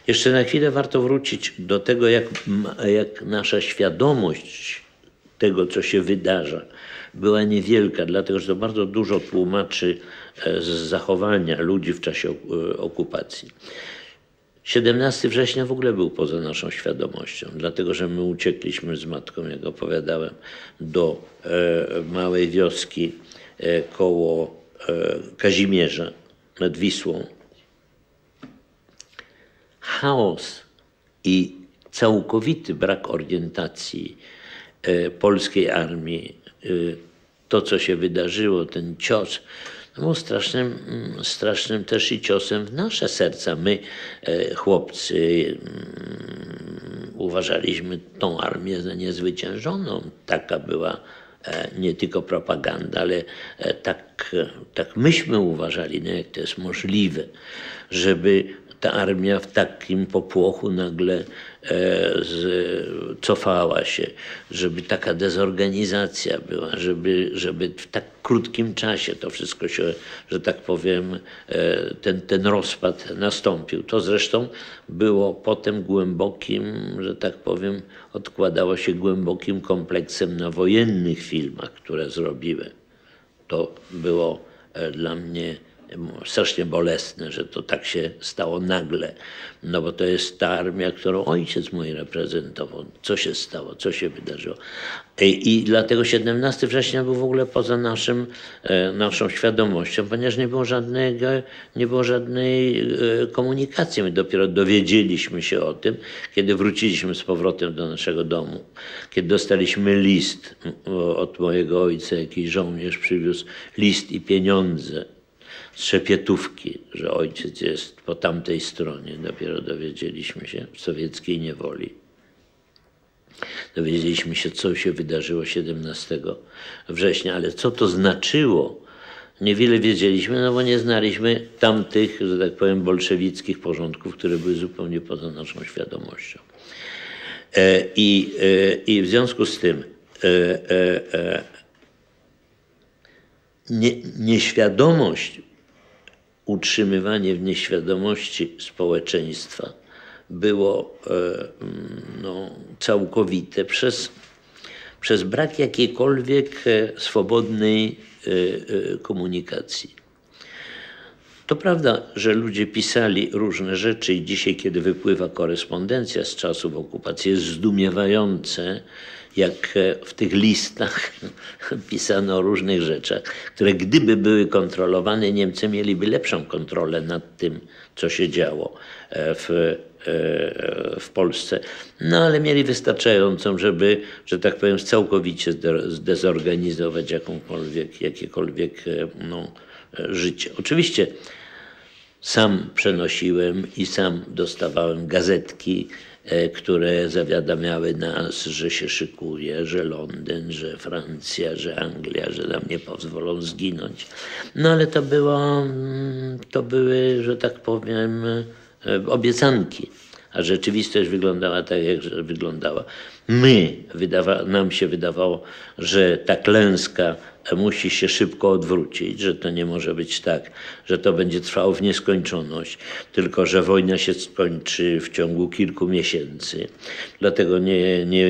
Jeszcze na chwilę warto wrócić do tego, jak nasza świadomość tego, co się wydarza, była niewielka, dlatego że to bardzo dużo tłumaczy z zachowania ludzi w czasie okupacji. 17 września w ogóle był poza naszą świadomością, dlatego że my uciekliśmy z matką, jak opowiadałem, do małej wioski koło Kazimierza nad Wisłą. Chaos i całkowity brak orientacji polskiej armii, to co się wydarzyło, ten cios, był strasznym też i ciosem w nasze serca. My, chłopcy, uważaliśmy tą armię za niezwyciężoną. Taka była nie tylko propaganda, ale tak myśmy uważali, no jak to jest możliwe, żeby ta armia w takim popłochu nagle cofała się, żeby taka dezorganizacja była, żeby w tak krótkim czasie to wszystko się, że tak powiem, ten rozpad nastąpił. To zresztą było potem głębokim, że tak powiem, odkładało się głębokim kompleksem na wojennych filmach, które zrobiłem. To było dla mnie strasznie bolesne, że to tak się stało nagle, no bo to jest ta armia, którą ojciec mój reprezentował. Co się stało, co się wydarzyło. I dlatego 17 września był w ogóle poza naszą świadomością, ponieważ nie było żadnej komunikacji. My dopiero dowiedzieliśmy się o tym, kiedy wróciliśmy z powrotem do naszego domu. Kiedy dostaliśmy list od mojego ojca, jakiś żołnierz przywiózł list i pieniądze z Trzepietówki, że ojciec jest po tamtej stronie. Dopiero dowiedzieliśmy się w sowieckiej niewoli. Dowiedzieliśmy się, co się wydarzyło 17 września, ale co to znaczyło, niewiele wiedzieliśmy, no bo nie znaliśmy tamtych, że tak powiem, bolszewickich porządków, które były zupełnie poza naszą świadomością. I w związku z tym nieświadomość, utrzymywanie w nieświadomości społeczeństwa było całkowite przez brak jakiejkolwiek swobodnej komunikacji. To prawda, że ludzie pisali różne rzeczy i dzisiaj, kiedy wypływa korespondencja z czasów okupacji, jest zdumiewające, jak w tych listach pisano o różnych rzeczach, które gdyby były kontrolowane, Niemcy mieliby lepszą kontrolę nad tym, co się działo w Polsce. No ale mieli wystarczającą, żeby, że tak powiem, całkowicie zdezorganizować jakiekolwiek życie. Oczywiście sam przenosiłem i sam dostawałem gazetki, które zawiadamiały nas, że się szykuje, że Londyn, że Francja, że Anglia, że nam nie pozwolą zginąć. No ale to były, że tak powiem, obiecanki, a rzeczywistość wyglądała tak, jak wyglądała. Nam się wydawało, że ta klęska musi się szybko odwrócić, że to nie może być tak, że to będzie trwało w nieskończoność, tylko że wojna się skończy w ciągu kilku miesięcy. Dlatego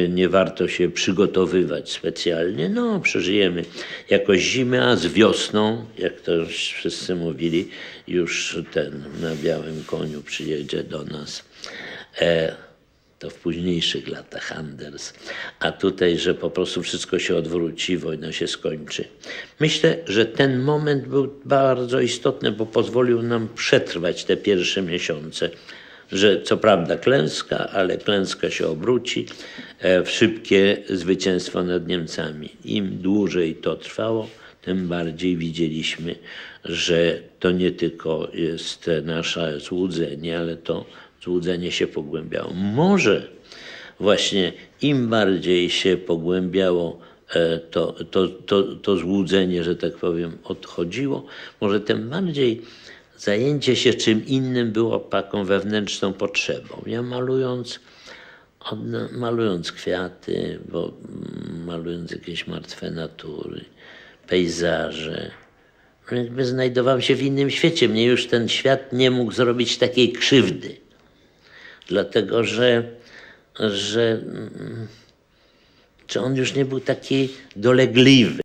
nie warto się przygotowywać specjalnie. No, przeżyjemy jakoś zimę, a z wiosną, jak to już wszyscy mówili, już ten na białym koniu przyjedzie do nas. To w późniejszych latach Anders, a tutaj, że po prostu wszystko się odwróci, wojna się skończy. Myślę, że ten moment był bardzo istotny, bo pozwolił nam przetrwać te pierwsze miesiące, że co prawda klęska, ale klęska się obróci w szybkie zwycięstwo nad Niemcami. Im dłużej to trwało, tym bardziej widzieliśmy, że to nie tylko jest nasze złudzenie, ale to złudzenie się pogłębiało. Może właśnie im bardziej się pogłębiało to złudzenie, że tak powiem, odchodziło, może tym bardziej zajęcie się czym innym było taką wewnętrzną potrzebą. Ja malując kwiaty, malując jakieś martwe natury, pejzaże, jakby znajdowałem się w innym świecie. Mnie już ten świat nie mógł zrobić takiej krzywdy. dlatego że on już nie był taki dolegliwy.